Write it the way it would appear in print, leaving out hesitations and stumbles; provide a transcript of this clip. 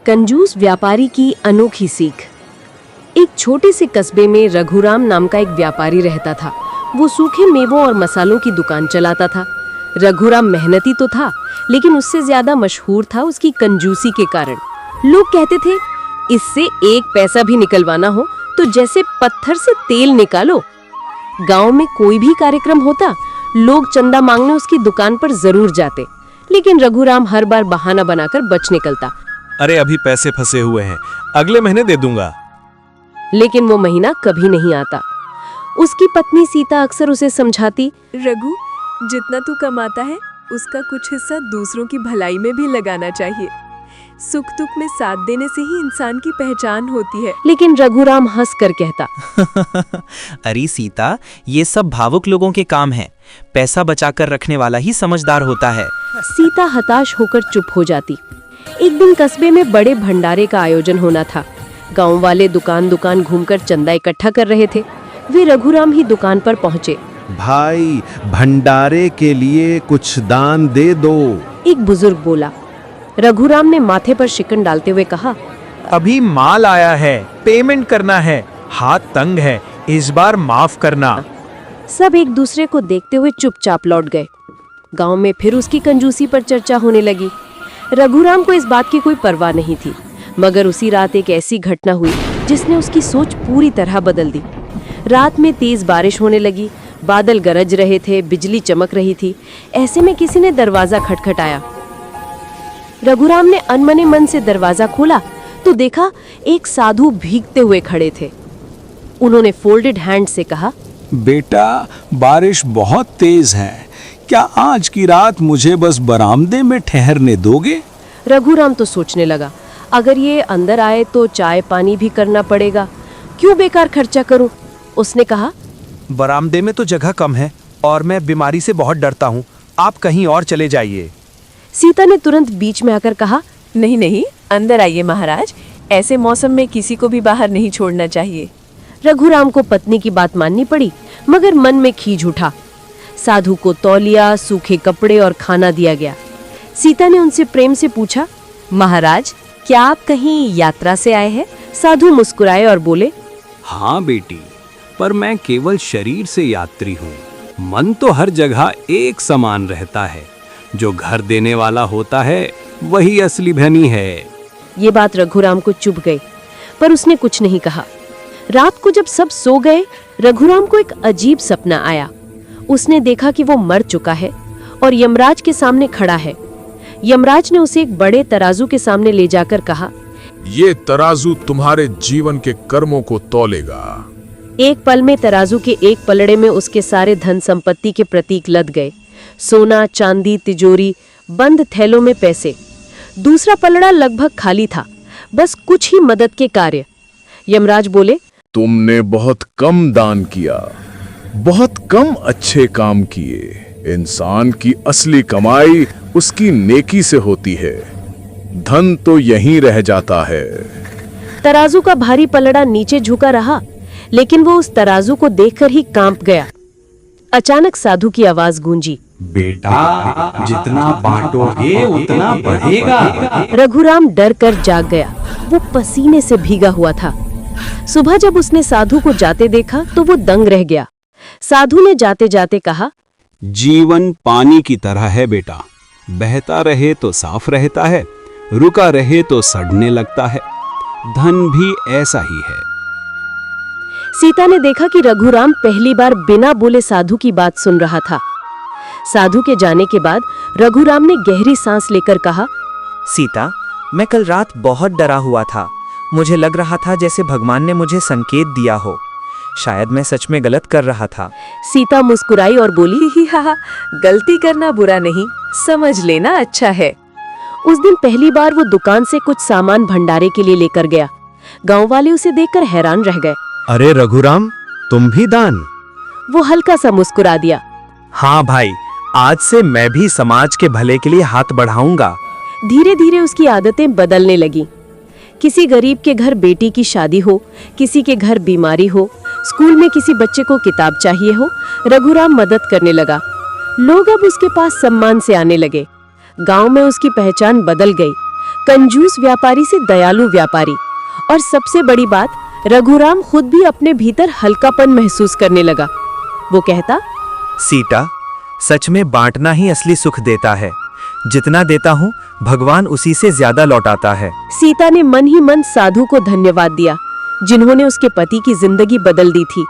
कंजूस व्यापारी की अनोखी सीख। एक छोटे से कस्बे में रघुराम नाम का एक व्यापारी रहता था। वो सूखे मेवों और मसालों की दुकान चलाता था। रघुराम मेहनती तो था, लेकिन उससे ज्यादा मशहूर था उसकी कंजूसी के कारण। लोग कहते थे, इससे एक पैसा भी निकलवाना हो तो जैसे पत्थर से तेल निकालो। गांव में कोई भी कार्यक्रम होता, लोग चंदा मांगने उसकी दुकान पर जरूर जाते, लेकिन रघुराम हर बार बहाना बनाकर बच निकलता। अरे अभी पैसे फंसे हुए हैं, अगले महीने दे दूंगा। लेकिन वो महीना कभी नहीं आता। उसकी पत्नी सीता अक्सर उसे समझाती, रघु, जितना तू कमाता है उसका कुछ हिस्सा दूसरों की भलाई में भी लगाना चाहिए। सुख दुख में साथ देने से ही इंसान की पहचान होती है। लेकिन रघुराम हंस कर कहता, अरे सीता, ये सब भावुक लोगों के काम हैं। पैसा बचाकर रखने वाला ही समझदार होता है। सीता हताश होकर चुप हो जाती। एक दिन कस्बे में बड़े भंडारे का आयोजन होना था। गांव वाले दुकान दुकान घूमकर चंदा इकट्ठा कर रहे थे। वे रघुराम ही दुकान पर पहुंचे। भाई, भंडारे के लिए कुछ दान दे दो, एक बुजुर्ग बोला। रघुराम ने माथे पर शिकन डालते हुए कहा, अभी माल आया है, पेमेंट करना है, हाथ तंग है, इस बार माफ करना। सब एक दूसरे को देखते हुए चुपचाप लौट गए। गांव में फिर उसकी कंजूसी पर चर्चा होने लगी। रघुराम को इस बात की कोई परवाह नहीं थी, मगर उसी रात एक ऐसी घटना हुई जिसने उसकी सोच पूरी तरह बदल दी। रात में तेज बारिश होने लगी, बादल गरज रहे थे, बिजली चमक रही थी। ऐसे में किसी ने दरवाजा खटखटाया। रघुराम ने अनमने मन से दरवाजा खोला तो देखा एक साधु भीगते हुए खड़े थे। उन्होंने फोल्डेड हैंड से कहा, बेटा, बारिश बहुत तेज है, क्या आज की रात मुझे बस बरामदे में ठहरने दोगे? रघुराम तो सोचने लगा, अगर ये अंदर आए तो चाय पानी भी करना पड़ेगा, क्यों बेकार खर्चा करूं। उसने कहा, बरामदे में तो जगह कम है और मैं बीमारी से बहुत डरता हूँ, आप कहीं और चले जाइए। सीता ने तुरंत बीच में आकर कहा, नहीं नहीं, अंदर आइए महाराज, ऐसे मौसम में किसी को भी बाहर नहीं छोड़ना चाहिए। रघुराम को पत्नी की बात माननी पड़ी, मगर मन में खींच उठा। साधु को तौलिया, सूखे कपड़े और खाना दिया गया। सीता ने उनसे प्रेम से पूछा, महाराज, क्या आप कहीं यात्रा से आए हैं? साधु मुस्कुराए और बोले, हाँ बेटी, पर मैं केवल शरीर से यात्री हूँ। मन तो हर जगह एक समान रहता है। जो घर देने वाला होता है वही असली धनी है। ये बात रघुराम को चुभ गई, पर उसने कुछ नहीं कहा। रात को जब सब सो गए, रघुराम को एक अजीब सपना आया। उसने देखा कि वो मर चुका है और यमराज के सामने खड़ा है। यमराज ने उसे एक बड़े तराजू के सामने ले जाकर कहा, ये तराजू तुम्हारे जीवन के कर्मों को तौलेगा। एक पल में तराजू के एक पलड़े में उसके सारे धन संपत्ति के प्रतीक लद गए। सोना, चांदी, तिजोरी, बंद थैलों में पैसे। दूसरा पलड़ा लगभग खाली था, बस कुछ ही मदद के कार्य। यमराज बोले, तुमने बहुत कम दान किया, बहुत कम अच्छे काम किए। इंसान की असली कमाई उसकी नेकी से होती है। धन तो यहीं रह जाता है। तराजू का भारी पलड़ा नीचे झुका रहा, लेकिन वो उस तराजू को देखकर ही कांप गया। अचानक साधु की आवाज गूंजी, बेटा, जितना बांटोगे उतना बढ़ेगा। रघुराम डर कर जाग गया। वो पसीने से भीगा हुआ था। सुबह जब उसने साधु को जाते देखा तो वो दंग रह गया। साधु ने जाते जाते कहा, जीवन पानी की तरह है बेटा, बहता रहे तो साफ रहता है, रुका रहे तो सड़ने लगता है। धन भी ऐसा ही है। सीता ने देखा कि रघुराम पहली बार बिना बोले साधु की बात सुन रहा था। साधु के जाने के बाद रघुराम ने गहरी सांस लेकर कहा, सीता, मैं कल रात बहुत डरा हुआ था। मुझे लग रहा था जैसे भगवान ने मुझे संकेत दिया हो। शायद मैं सच में गलत कर रहा था। सीता मुस्कुराई और बोली, ही हा, गलती करना बुरा नहीं, समझ लेना अच्छा है। उस दिन पहली बार वो दुकान से कुछ सामान भंडारे के लिए लेकर गया। गांव वाले उसे देखकर हैरान रह गए। अरे रघुराम, तुम भी दान? वो हल्का सा मुस्कुरा दिया। हाँ भाई, आज से मैं भी समाज के भले के लिए हाथ बढ़ाऊंगा। धीरे धीरे उसकी आदतें बदलने लगी। किसी गरीब के घर बेटी की शादी हो, किसी के घर बीमारी हो, स्कूल में किसी बच्चे को किताब चाहिए हो, रघुराम मदद करने लगा। लोग अब उसके पास सम्मान से आने लगे। गांव में उसकी पहचान बदल गई। कंजूस व्यापारी से दयालु व्यापारी। और सबसे बड़ी बात, रघुराम खुद भी अपने भीतर हल्कापन महसूस करने लगा। वो कहता, सीता, सच में बांटना ही असली सुख देता है। जितना देता हूँ भगवान उसी से ज्यादा लौटाता है। सीता ने मन ही मन साधु को धन्यवाद दिया, जिन्होंने उसके पति की जिंदगी बदल दी थी।